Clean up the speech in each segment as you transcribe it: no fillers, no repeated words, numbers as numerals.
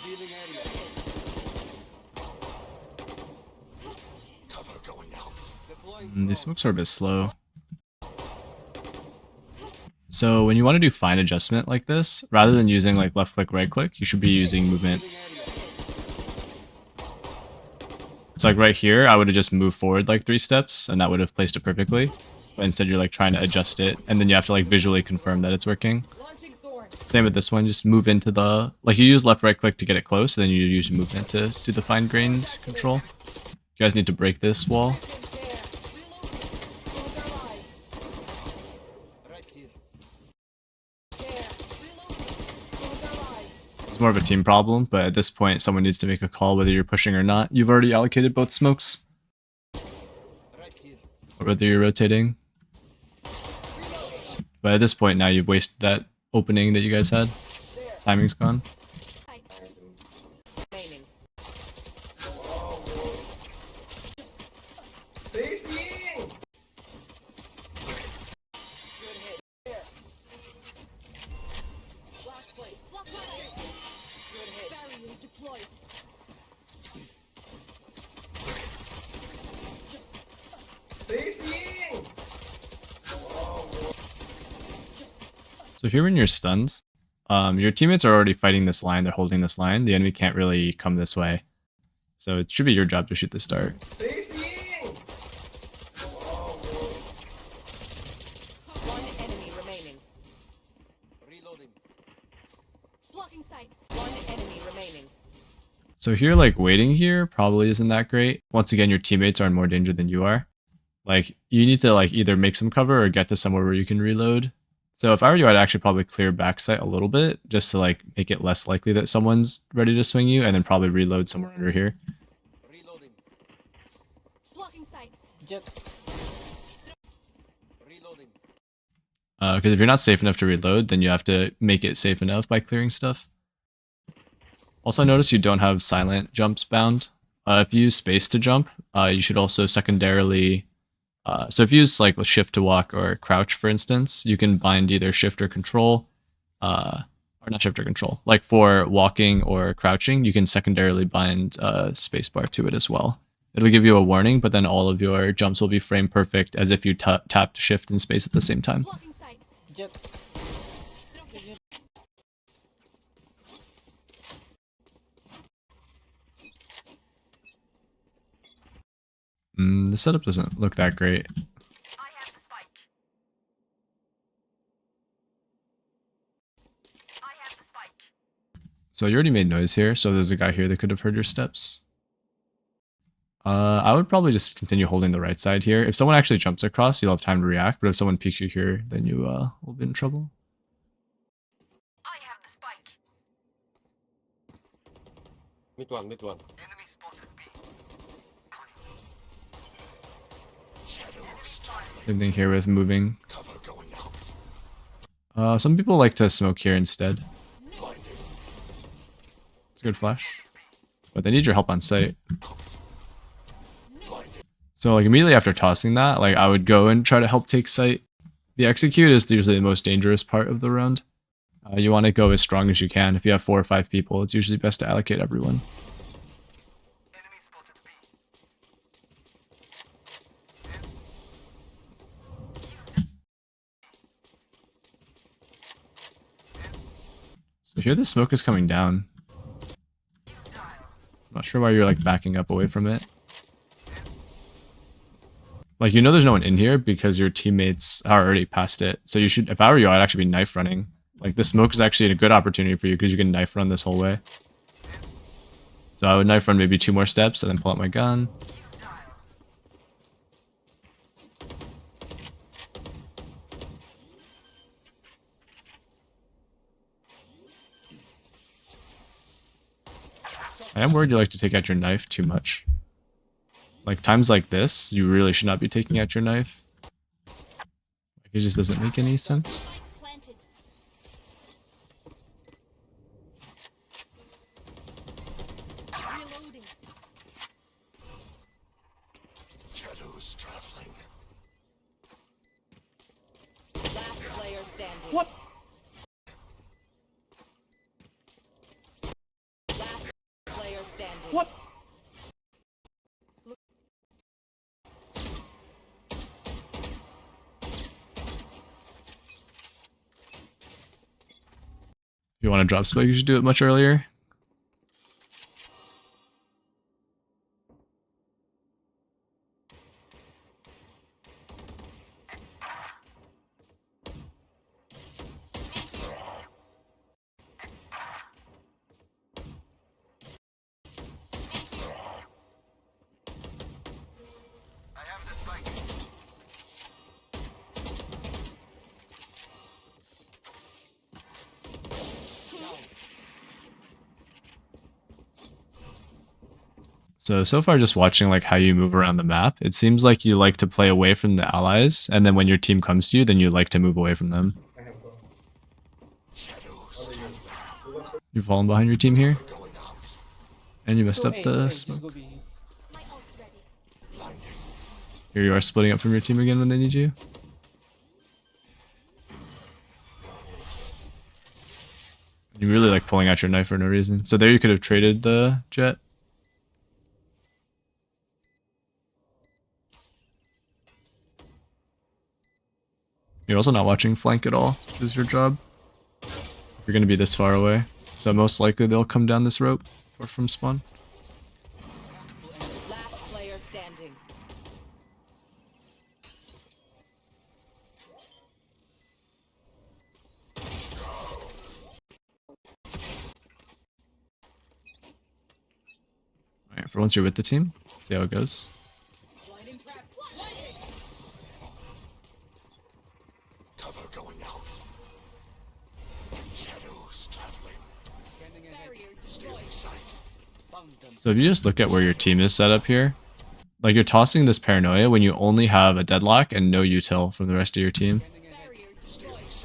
Revealing area. Cover going out. Deploying These smokes are a bit slow. So when you want to do fine adjustment like this, rather than using like left click, right click, you should be using movement. So like right here, I would have just moved forward like 3 steps and that would have placed it perfectly. But instead you're like trying to adjust it and then you have to like visually confirm that it's working. Same with this one, just move into the, like you use left right click to get it close, then you use movement to do the fine grained control. You guys need to break this wall. It's more of a team problem, but at this point someone needs to make a call whether you're pushing or not. You've already allocated both smokes. Or whether you're rotating. But at this point now you've wasted that opening that you guys had. Timing's gone. So here when you're stunned, your teammates are already fighting this line, they're holding this line, the enemy can't really come this way. So it should be your job to shoot the start. One enemy remaining. reloading. Blocking sight. One enemy remaining. So here, like, waiting here probably isn't that great. Once again, your teammates are in more danger than you are. Like, you need to, like, either make some cover or get to somewhere where you can reload. So if I were you, I'd actually probably clear backside a little bit, just to, like, make it less likely that someone's ready to swing you, and then probably reload somewhere under here. Reloading. Blocking sight. Reloading. Because if you're not safe enough to reload, then you have to make it safe enough by clearing stuff. Also, notice you don't have silent jumps bound. If you use space to jump, you should also secondarily... so if you use like shift to walk or crouch, for instance, you can bind either shift or control, or not shift or control. Like for walking or crouching, you can secondarily bind spacebar to it as well. It'll give you a warning, but then all of your jumps will be frame perfect as if you tapped shift and space at the same time. Blocking sight. The setup doesn't look that great. I have the spike. I have the spike. So you already made noise here, so there's a guy here that could have heard your steps. I would probably just continue holding the right side here. If someone actually jumps across, you'll have time to react, but if someone peeks you here, then you will be in trouble. I have the spike. Mid one, mid one. Enemy spotted B. Same thing here with moving. Cover going out. Some people like to smoke here instead. Blinding. It's a good flash. But they need your help on site. Blinding. So like immediately after tossing that, like I would go and try to help take site. The execute is usually the most dangerous part of the round. You want to go as strong as you can. If you have 4 or 5 people, it's usually best to allocate everyone. Enemy spotted B. So here the smoke is coming down. I'm not sure why you're like backing up away from it. Like, you know there's no one in here because your teammates are already past it. So you should, if I were you, I'd actually be knife running. Like, the smoke is actually a good opportunity for you because you can knife run this whole way. So I would knife run maybe 2 more steps and then pull out my gun. I am worried you like to take out your knife too much. Like, times like this, you really should not be taking out your knife. Like, it just doesn't make any sense. Spike planted. Reloading. Shadows traveling. Last player standing. What? What? If you want to drop spike, you should do it much earlier. I have the spike. So far just watching like how you move around the map, it seems like you like to play away from the allies, and then when your team comes to you, then you like to move away from them. I have one. Shadows traveling. You've fallen behind your team here, Going out. and you messed Go up A, the go A, just smoke. go B. My ult's ready. Blinding. Here you are splitting up from your team again when they need you. You really like pulling out your knife for no reason. So there you could have traded the jet. You're also not watching flank at all, which is your job. If you're going to be this far away. So most likely they'll come down this rope or from spawn. Last player standing. Alright, for once you're with the team, see how it goes. Cover going out. Shadows traveling. Stealing sight. So if you just look at where your team is set up here, like you're tossing this paranoia when you only have a deadlock and no util from the rest of your team.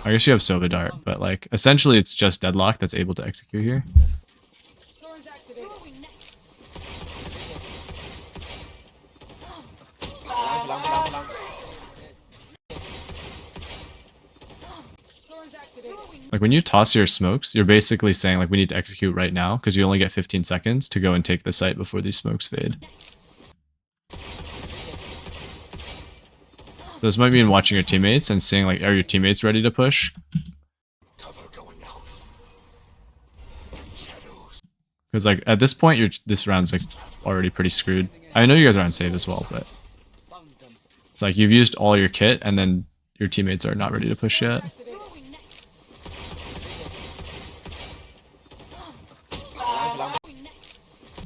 I guess you have Sova Dart, but like essentially it's just deadlock that's able to execute here. Lang, lang, lang. Like when you toss your smokes, you're basically saying like we need to execute right now because you only get 15 seconds to go and take the site before these smokes fade. So this might mean watching your teammates and seeing like, are your teammates ready to push? Cover going out. Shadows. Because like at this point, this round's like already pretty screwed. I know you guys are on save as well, but it's like you've used all your kit and then your teammates are not ready to push yet.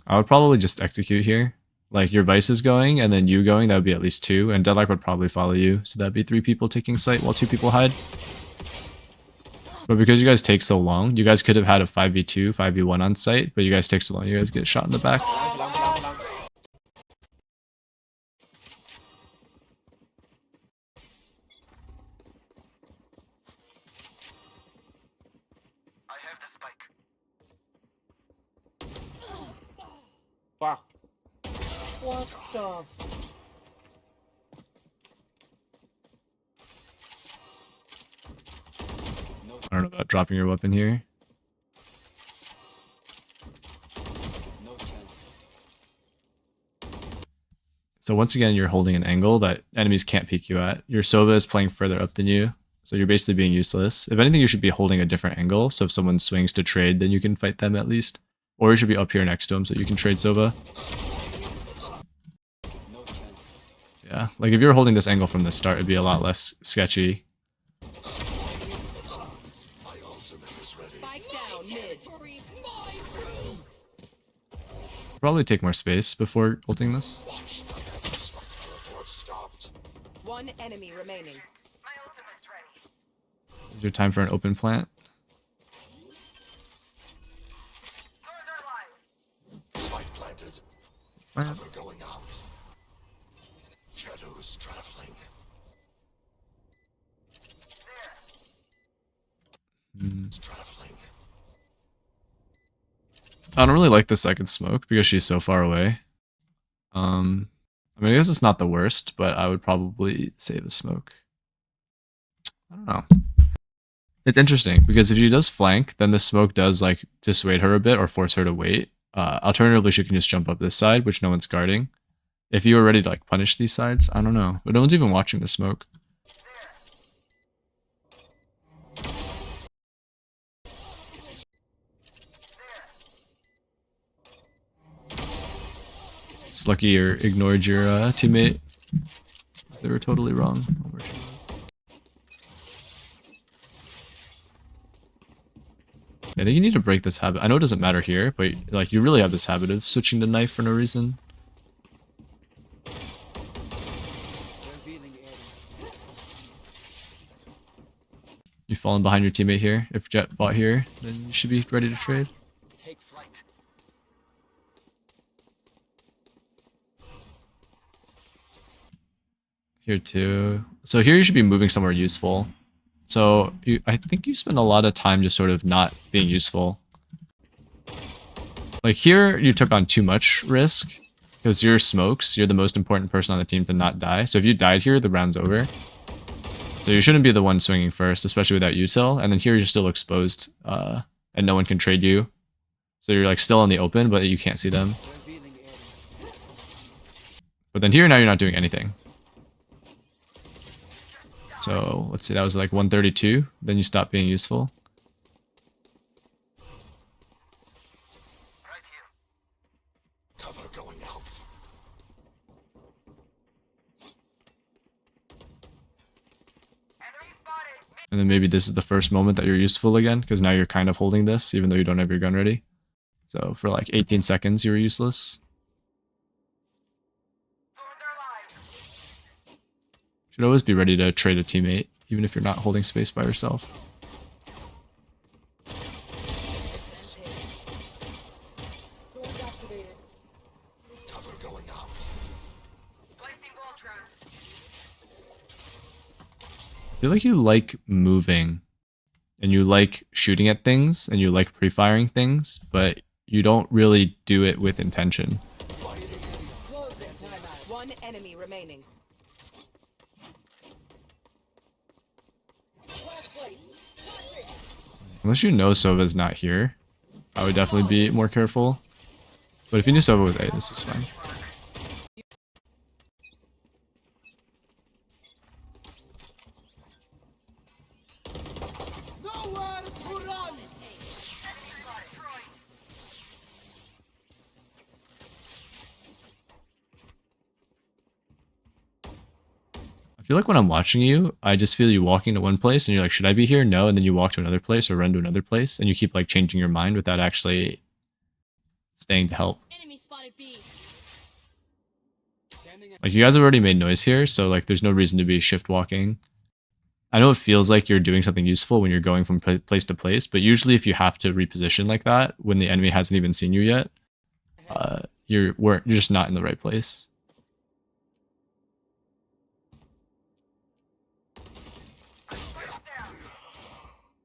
I would probably just execute here. Like your Vice is going and then you going, that would be at least 2. And Deadlock would probably follow you. So that'd be 3 people taking site while 2 people hide. But because you guys take so long, you guys could have had a 5v2, 5v1 on site, but you guys take so long, you guys get shot in the back. Lang, lang, lang, lang. I have the spike. Fuck. What the f... I don't know about dropping your weapon here. So once again, you're holding an angle that enemies can't peek you at. Your Sova is playing further up than you, so you're basically being useless. If anything, you should be holding a different angle, so if someone swings to trade, then you can fight them at least. Or you should be up here next to him so you can trade Sova. Yeah, like if you were holding this angle from the start, it'd be a lot less sketchy. My ultimate is ready. Spike down mid. Probably take more space before ulting this. Watch. I have the spike. Teleport stopped. One enemy remaining. My ultimate's ready. Is your time for an open plant? Further alive. Spike planted. Fire. Cover going out. Shadows traveling. Traveling. I don't really like the second smoke because she's so far away. I mean, I guess it's not the worst, but I would probably save a smoke. I don't know. It's interesting because if she does flank, then the smoke does like dissuade her a bit or force her to wait. Alternatively, she can just jump up this side, which no one's guarding. If you were ready to like punish these sides, I don't know. But no one's even watching the smoke. It's lucky you ignored your teammate. They were totally wrong. I think you need to break this habit. I know it doesn't matter here, but like you really have this habit of switching to knife for no reason. You've fallen behind your teammate here. If Jet bought here, then you should be ready to trade. Take flight. Here too. So here you should be moving somewhere useful. So I think you spend a lot of time just sort of not being useful. Like here, you took on too much risk because you're smokes. You're the most important person on the team to not die. So if you died here, the round's over. So you shouldn't be the one swinging first, especially without util. And then here you're still exposed, and no one can trade you. So you're like still in the open, but you can't see them. But then here now you're not doing anything. So let's see, that was like 132. Then you stop being useful. Right here. Cover going out. Enemy spotted. And then maybe this is the first moment that you're useful again, because now you're kind of holding this, even though you don't have your gun ready. So for like 18 seconds, you were useless. Swords are alive. Should always be ready to trade a teammate, even if you're not holding space by yourself. Swords activated. Cover going out. Placing wall trap. I feel like you like moving, and you like shooting at things, and you like pre-firing things, but you don't really do it with intention. Closing timeout. One enemy remaining. Last place. Unless you know Sova's not here, I would definitely be more careful. But if you knew Sova was A, this is fine. Nowhere to run! I feel like when I'm watching you, I just feel you walking to one place and you're like, should I be here? No. And then you walk to another place or run to another place and you keep like changing your mind without actually staying to help. Enemy spotted B. Like you guys have already made noise here, so like there's no reason to be shift walking. I know it feels like you're doing something useful when you're going from place to place, but usually if you have to reposition like that when the enemy hasn't even seen you yet, you're just not in the right place.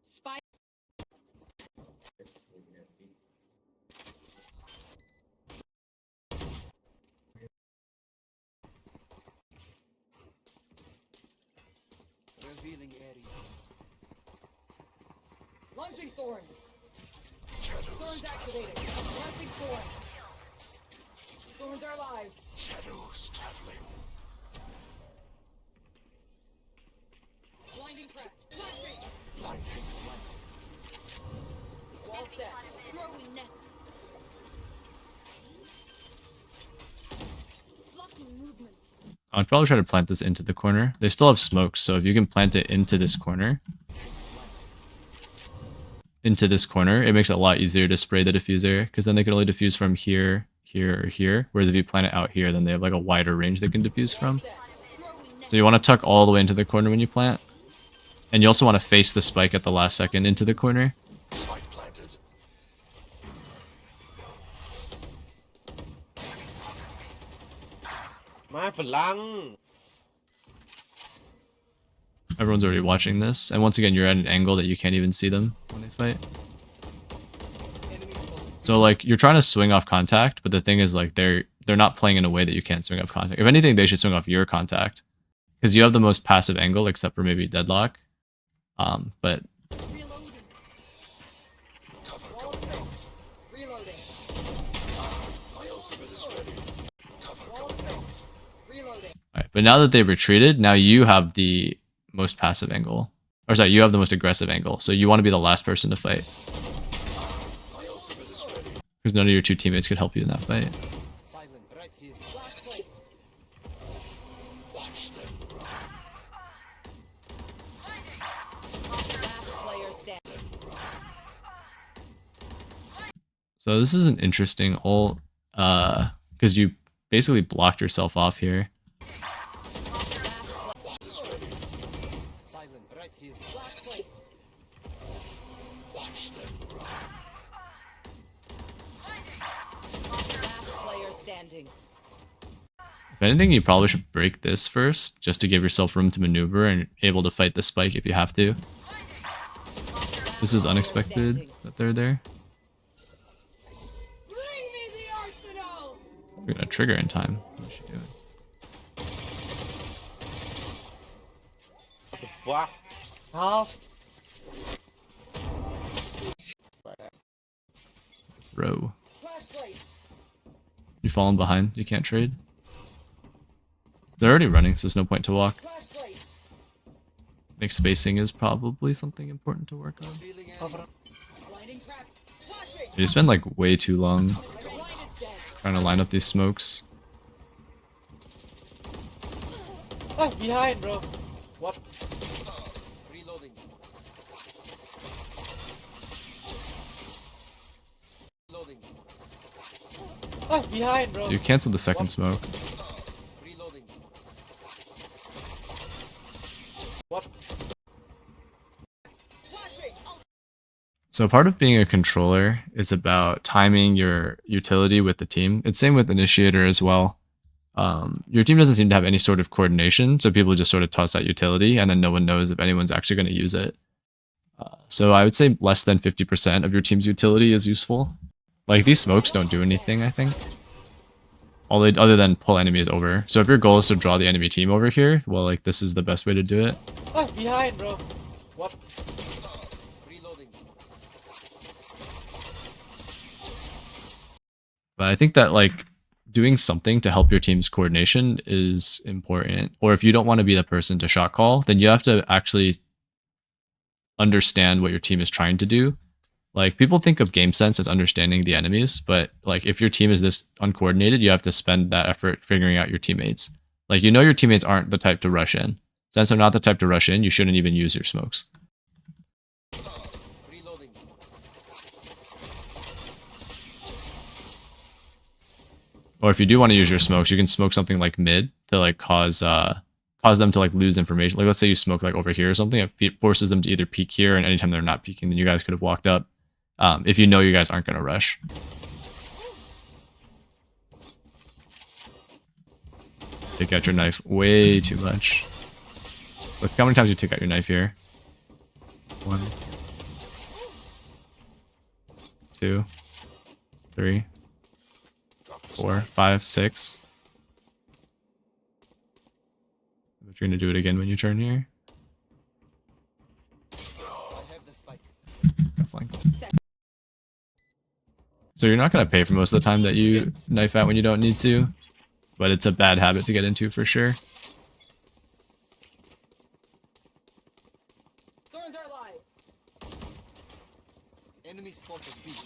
Spike. Revealing area. Launching thorns. Shadows Thorns traveling. activated. Launching thorns. Thorns are alive. Shadows traveling. Blinding cracked. Flashing. Blinding flight. Wall set. Throwing net. Blocking movement. I'd probably try to plant this into the corner. They still have smoke, so if you can plant it into this corner, it makes it a lot easier to spray the diffuser, because then they can only diffuse from here, here, or here. Whereas if you plant it out here, then they have like a wider range they can diffuse from. Set. Throwing net. So you want to tuck all the way into the corner when you plant. And you also want to face the spike at the last second into the corner. Spike planted. My phlang. Everyone's already watching this. And once again, you're at an angle that you can't even see them when they fight. Enemy spotted. So like you're trying to swing off contact, but the thing is like they're not playing in a way that you can't swing off contact. If anything, they should swing off your contact. Because you have the most passive angle, except for maybe deadlock. But Reloading. Cover Wall going set. out. Reloading. My ultimate is ready. Cover going out. Reloading. Alright, but now that they've retreated, now you have the most passive angle. Or sorry, you have the most aggressive angle. So you want to be the last person to fight. My ultimate is ready. Because none of your two teammates could help you in that fight. Silent right here. Flash placed. Watch them run. Last player standing. So this is an interesting ult. Because you basically blocked yourself off here. Silent right here. Flash placed. Watch them run. Last player standing. If anything, you probably should break this first, just to give yourself room to maneuver and able to fight the spike if you have to. This is unexpected that they're there. Bring me the arsenal. We're gonna trigger in time. What is she doing? Fuck. Half. Bro. Flash placed. You falling behind, you can't trade. They're already running, so there's no point to walk. Flash placed. I think spacing is probably something important to work on. Feeling Cover. Blinding crack. Flashing. You spend like way too long My blind is dead. trying to line up these smokes. Ah, behind, bro. What? Reloading. Reloading. Ah, behind, bro. You canceled the second smoke. Reloading. What? Flashing. So part of being a controller is about timing your utility with the team. It's same with initiator as well. Your team doesn't seem to have any sort of coordination, so people just sort of toss that utility, and then no one knows if anyone's actually going to use it. So I would say less than 50% of your team's utility is useful. Like these smokes don't do anything, I think. Other than pull enemies over. So if your goal is to draw the enemy team over here, well, like this is the best way to do it. Ah, behind, bro. What? Reloading. But I think that like doing something to help your team's coordination is important. Or if you don't want to be the person to shot call, then you have to actually understand what your team is trying to do. Like people think of game sense as understanding the enemies, but like if your team is this uncoordinated, you have to spend that effort figuring out your teammates. Like you know your teammates aren't the type to rush in. Since they're not the type to rush in, you shouldn't even use your smokes. Reloading. Or if you do want to use your smokes, you can smoke something like mid to like cause them to like lose information. Like let's say you smoke like over here or something, it forces them to either peek here, and anytime they're not peeking, then you guys could have walked up. If you know you guys aren't gonna rush. Take out your knife way too much. Let's see how many times you take out your knife here. 1, 2, 3, Drop the 4, 5, 6. But you're gonna do it again when you turn here. I have the spike. Got flank. So you're not gonna pay for most of the time that you knife out when you don't need to, but it's a bad habit to get into for sure. Thorns are alive. Enemy spotted B. Oh,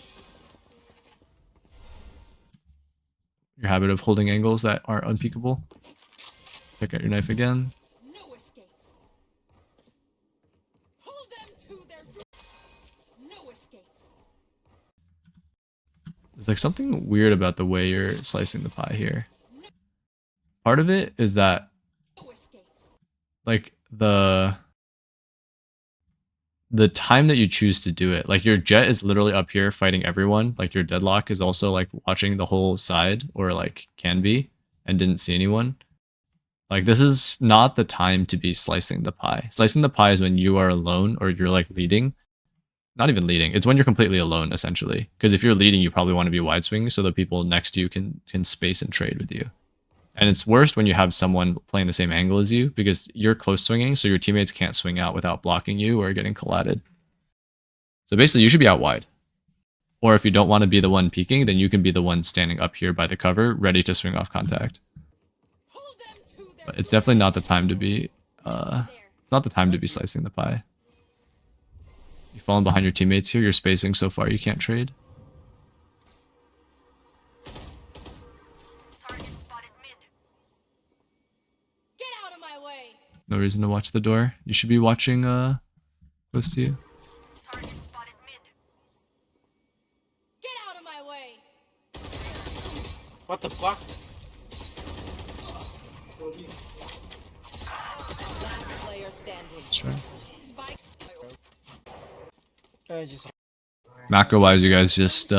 Your habit of holding angles that aren't unpeakable. Take out your knife again. No escape. Hold them to their no escape. There's like something weird about the way you're slicing the pie here. Part of it is that No escape. like the time that you choose to do it, like your jet is literally up here fighting everyone, like your deadlock is also like watching the whole side, or like can be, and didn't see anyone. Like this is not the time to be slicing the pie. Slicing the pie is when you are alone, or you're like leading. Not even leading, it's when you're completely alone essentially, because if you're leading you probably want to be wide swing so the people next to you can space and trade with you. And it's worst when you have someone playing the same angle as you, because you're close swinging, so your teammates can't swing out without blocking you or getting collided. So basically, you should be out wide. Or if you don't want to be the one peeking, then you can be the one standing up here by the cover, ready to swing off contact. Hold them to their But it's definitely not the time to be it's not the time to be slicing the pie. You've fallen behind your teammates here, you're spacing so far you can't trade. Get out of my way. No reason to watch the door. You should be watching close to you. Get out of my way. What the fuck? Last player standing. Sure. Spike. I just Macro wise, you guys just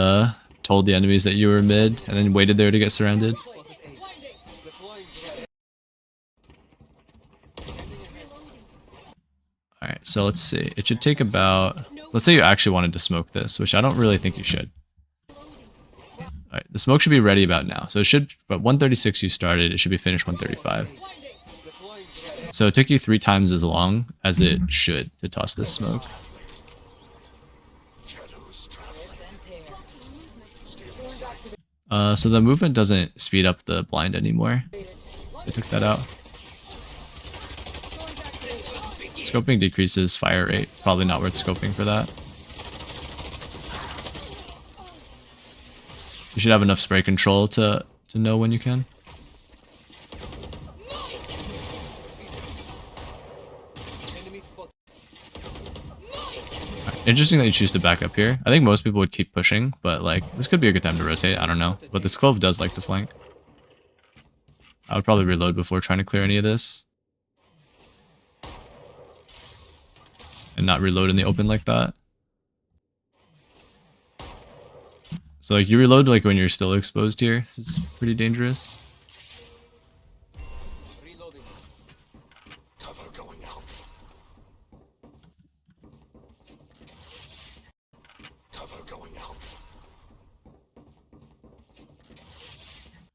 told the enemies that you were mid and then waited there to get surrounded. spotted A. Deploying shadow. Alright, so let's see. It should take about... Let's say you actually wanted to smoke this, which I don't really think you should. Alright, the smoke should be ready about now. So it should... But 136 you started, it should be finished 135. Deploying shadow. So it took you 3 times as long as it should to toss this smoke. Shadows traveling. So the movement doesn't speed up the blind anymore. They took that out. Scoping decreases fire rate. It's probably not worth scoping for that. You should have enough spray control to know when you can. Enemy spotted. Interesting that you choose to back up here. I think most people would keep pushing, but like this could be a good time to rotate. I don't know. But this clove does like to flank. I would probably reload before trying to clear any of this. And not reload in the open like that. So like you reload like when you're still exposed here. This is pretty dangerous. Reloading. Cover going out. Cover going out.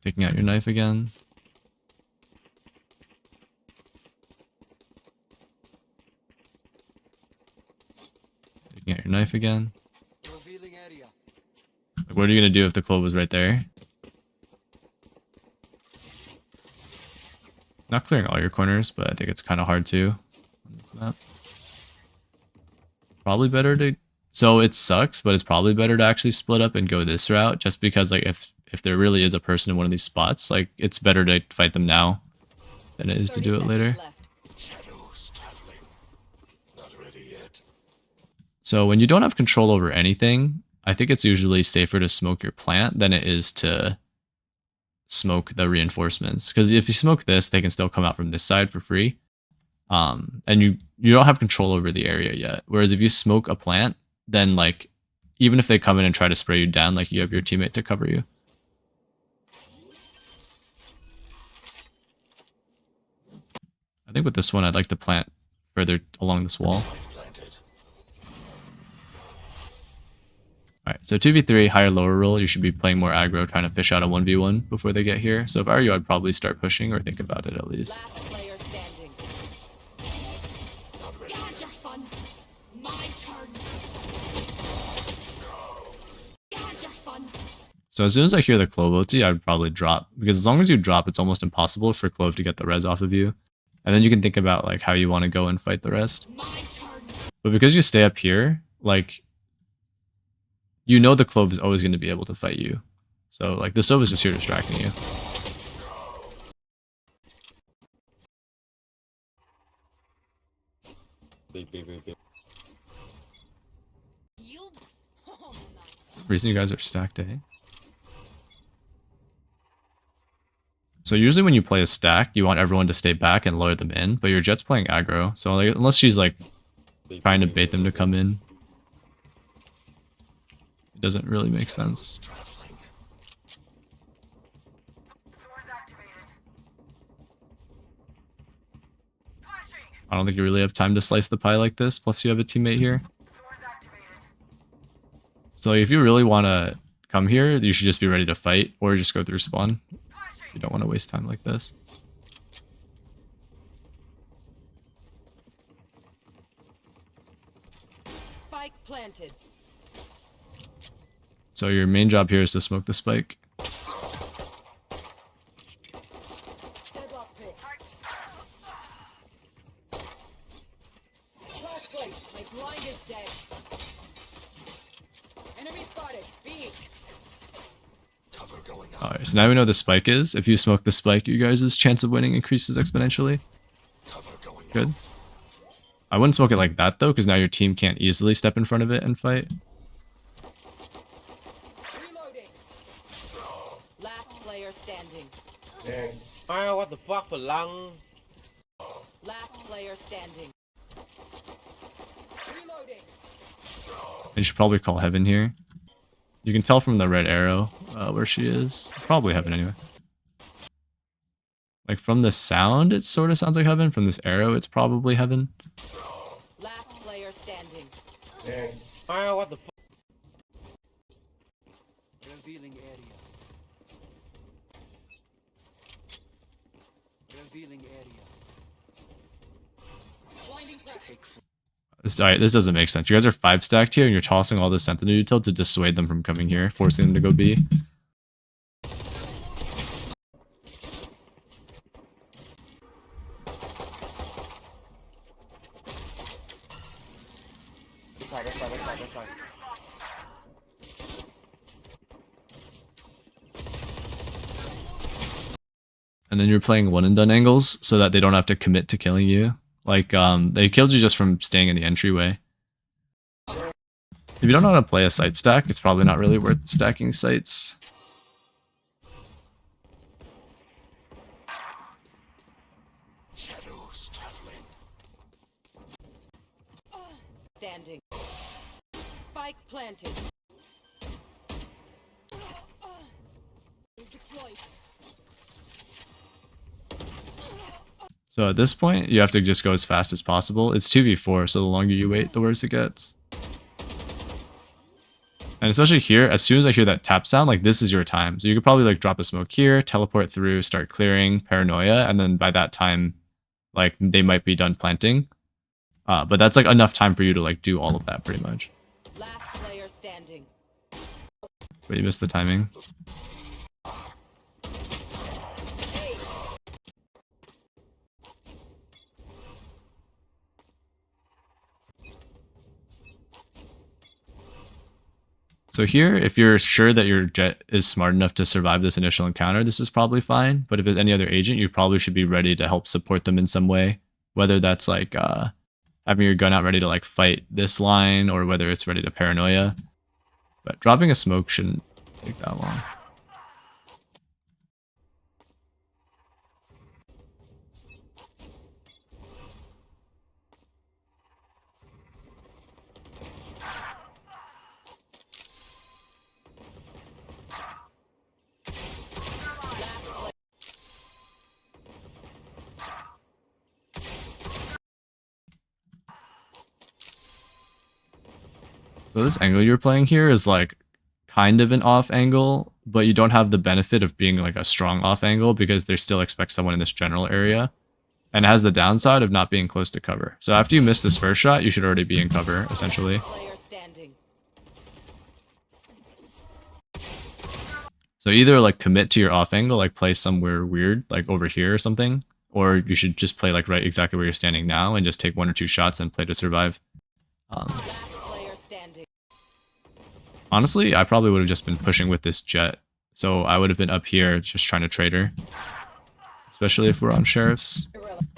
Taking out your knife again. Taking out your knife again. Revealing area. Like, what are you gonna do if the clove was right there? Not clearing all your corners, but I think it's kind of hard to on this map. Probably better to... So it sucks, but it's probably better to actually split up and go this route, just because like if there really is a person in one of these spots, like it's better to fight them now than it is to 30 do it later. seconds left. Shadows traveling. Not ready yet. So when you don't have control over anything, I think it's usually safer to smoke your plant than it is to smoke the reinforcements. Because if you smoke this, they can still come out from this side for free. And you don't have control over the area yet. Whereas if you smoke a plant, then like even if they come in and try to spray you down, like you have your teammate to cover you. I think with this one, I'd like to plant further along this wall. Planted. Alright, so 2v3, higher lower roll, you should be playing more aggro, trying to fish out a 1v1 before they get here. So if I were you, I'd probably start pushing or think about it at least. Last player standing. Not ready Gotcha, yet. fun. My turn. Gotcha, fun. So as soon as I hear the Clove OT, I'd probably drop. Because as long as you drop, it's almost impossible for Clove to get the res off of you. And then you can think about like how you want to go and fight the rest. My turn. But because you stay up here, like, you know the Clove is always going to be able to fight you. So like the Sova is just here distracting you. Big. Yield. Oh, nice. Reason you guys are stacked, eh? So usually when you play a stack, you want everyone to stay back and lure them in, but your Jet's playing aggro. So like, unless she's like trying to bait them to come in, it doesn't really make sense. Traveling. I don't think you really have time to slice the pie like this, plus you have a teammate here. So if you really want to come here, you should just be ready to fight, or just go through spawn. You don't want to waste time like this. Spike planted. So your main job here is to smoke the spike. Deadlock pit. Last plate. My blind is dead. Enemy spotted. B. Cover going up. Alright, so now we know the spike is. If you smoke the spike, you guys' chance of winning increases exponentially. Cover going up. Good. I wouldn't smoke it like that though, because now your team can't easily step in front of it and fight. Reloading. Last player standing. Ah, what the fuck for lung? Last player standing. Reloading. And you should probably call Heaven here. You can tell from the red arrow where she is. Probably Heaven anyway. Like from the sound, it sort of sounds like Heaven. From this arrow, it's probably Heaven. Last player standing. Ah, what the fuck? Revealing area. Revealing area. Blinding crack. Take fl- Alright, this doesn't make sense. You guys are 5 stacked here and you're tossing all this Sentinel util to dissuade them from coming here, forcing them to go B. This side, this side, this side, this side. And then you're playing one and done angles so that they don't have to commit to killing you. Like, they killed you just from staying in the entryway. If you don't know how to play a sight stack, it's probably not really worth stacking sights. Shadows traveling. Standing. Spike planted. Deployed. So at this point, you have to just go as fast as possible. It's 2v4, so the longer you wait, the worse it gets. And especially here, as soon as I hear that tap sound, like this is your time. So you could probably like drop a smoke here, teleport through, start clearing, paranoia, and then by that time, like they might be done planting. But that's like enough time for you to like do all of that pretty much. Last player standing. But you missed the timing. So here, if you're sure that your jet is smart enough to survive this initial encounter, this is probably fine. But if it's any other agent, you probably should be ready to help support them in some way. Whether that's like having your gun out ready to like fight this line, or whether it's ready to paranoia. But dropping a smoke shouldn't take that long. So this angle you're playing here is like kind of an off angle, but you don't have the benefit of being like a strong off angle because they still expect someone in this general area. And it has the downside of not being close to cover. So after you miss this first shot, you should already be in cover, essentially. Player standing. So either like commit to your off angle, like play somewhere weird, like over here or something, or you should just play like right exactly where you're standing now and just take 1 or 2 shots and play to survive. Last player standing. Honestly, I probably would have just been pushing with this jet. So I would have been up here just trying to trade her. Especially if we're on sheriffs. Irrelevant.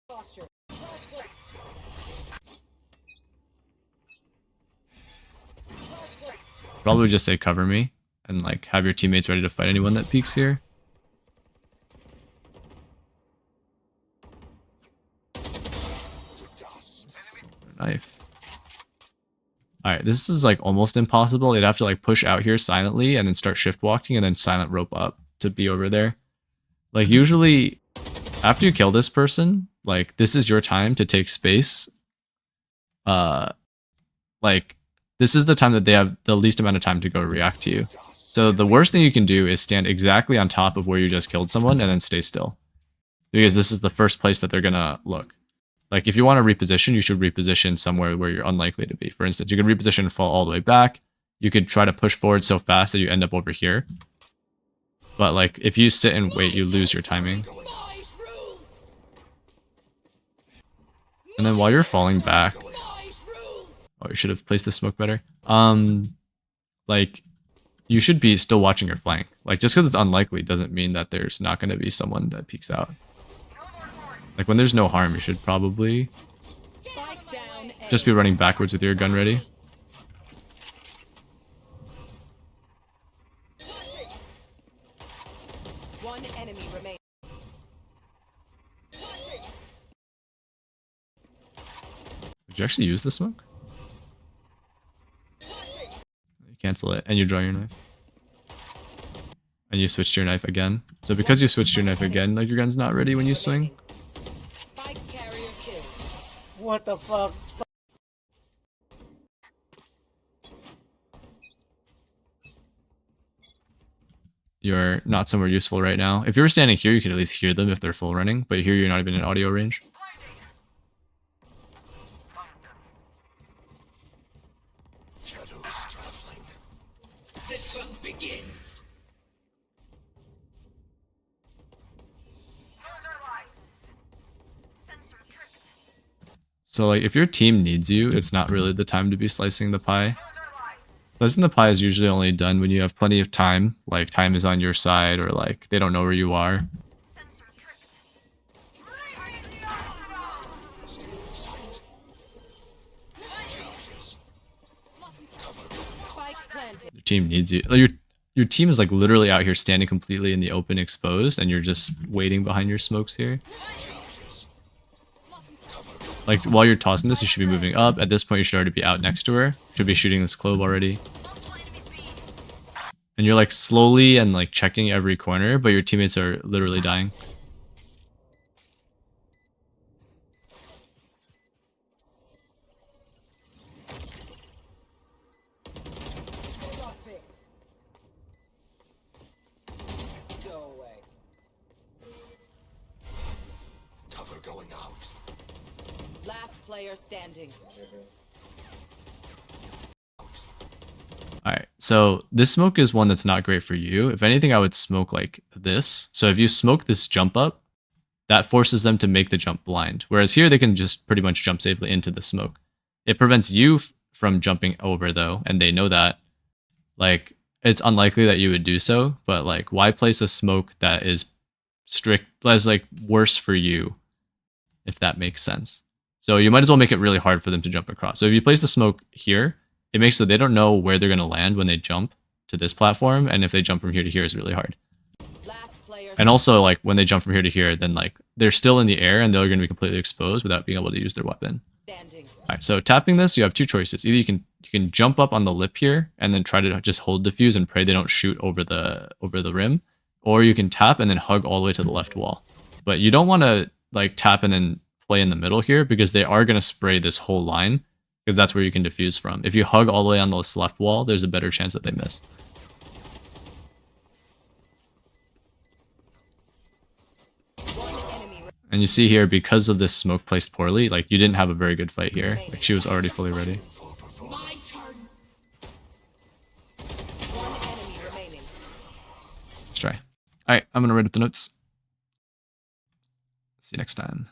Posture. Last plate. Last plate. Probably just say cover me and like have your teammates ready to fight anyone that peeks here. To dust. Knife. Alright, this is like almost impossible. They'd have to like push out here silently and then start shift walking and then silent rope up to be over there. Like usually after you kill this person, like this is your time to take space. Like this is the time that they have the least amount of time to go react to you. So the worst thing you can do is stand exactly on top of where you just killed someone and then stay still. Because this is the first place that they're gonna look. Like if you want to reposition, you should reposition somewhere where you're unlikely to be. For instance, you could reposition and fall all the way back. You could try to push forward so fast that you end up over here. But like if you sit and wait, you lose your timing. My rules. And then while you're falling back, My rules. oh, you should have placed the smoke better. Like you should be still watching your flank. Like just because it's unlikely doesn't mean that there's not going to be someone that peeks out. Like when there's no harm, you should probably Spike down. A. just be running backwards with your gun ready. One enemy remaining. Did you actually use the smoke? You cancel it and you draw your knife. And you switch to your knife again. So because you switched to your knife again, like your gun's not ready when you swing. Spike carrier killed. What the fuck? You're not somewhere useful right now. If you were standing here, you could at least hear them if they're full running. But here you're not even in audio range. Shadows traveling. The hunt begins. So like if your team needs you, it's not really the time to be slicing the pie. Slicing the pie is usually only done when you have plenty of time, like time is on your side or like they don't know where you are. Stay in sight. Charges. Spike planted. Your team needs you. Like, your team is like literally out here standing completely in the open exposed and you're just waiting behind your smokes here. Charges. Like while you're tossing this, you should be moving up. At this point, you should already be out next to her. Should be shooting this clove already. And you're like slowly and like checking every corner, but your teammates are literally dying. Got picked. Go away. Cover going out. Last player standing. Alright, so this smoke is one that's not great for you. If anything, I would smoke like this. So if you smoke this jump up, that forces them to make the jump blind. Whereas here, they can just pretty much jump safely into the smoke. It prevents you from jumping over though, and they know that. Like, it's unlikely that you would do so, but like, why place a smoke that is strict, that's like worse for you, if that makes sense. So you might as well make it really hard for them to jump across. So if you place the smoke here, it makes so they don't know where they're going to land when they jump to this platform. And if they jump from here to here, it's really hard. Last player. And also, like, when they jump from here to here, then, like, they're still in the air and they're going to be completely exposed without being able to use their weapon. Standing. All right, so tapping this, you have two choices. Either you can jump up on the lip here and then try to just hold defuse and pray they don't shoot over the rim, or you can tap and then hug all the way to the left wall. But you don't want to, like, tap and then play in the middle here because they are going to spray this whole line, because that's where you can defuse from. If you hug all the way on this left wall, there's a better chance that they miss. One enemy. And you see here, because of this smoke placed poorly, like, you didn't have a very good fight here. Like, she was already fully ready. Full performance. My turn. One enemy remaining. Let's try. All right, I'm going to write up the notes. See you next time.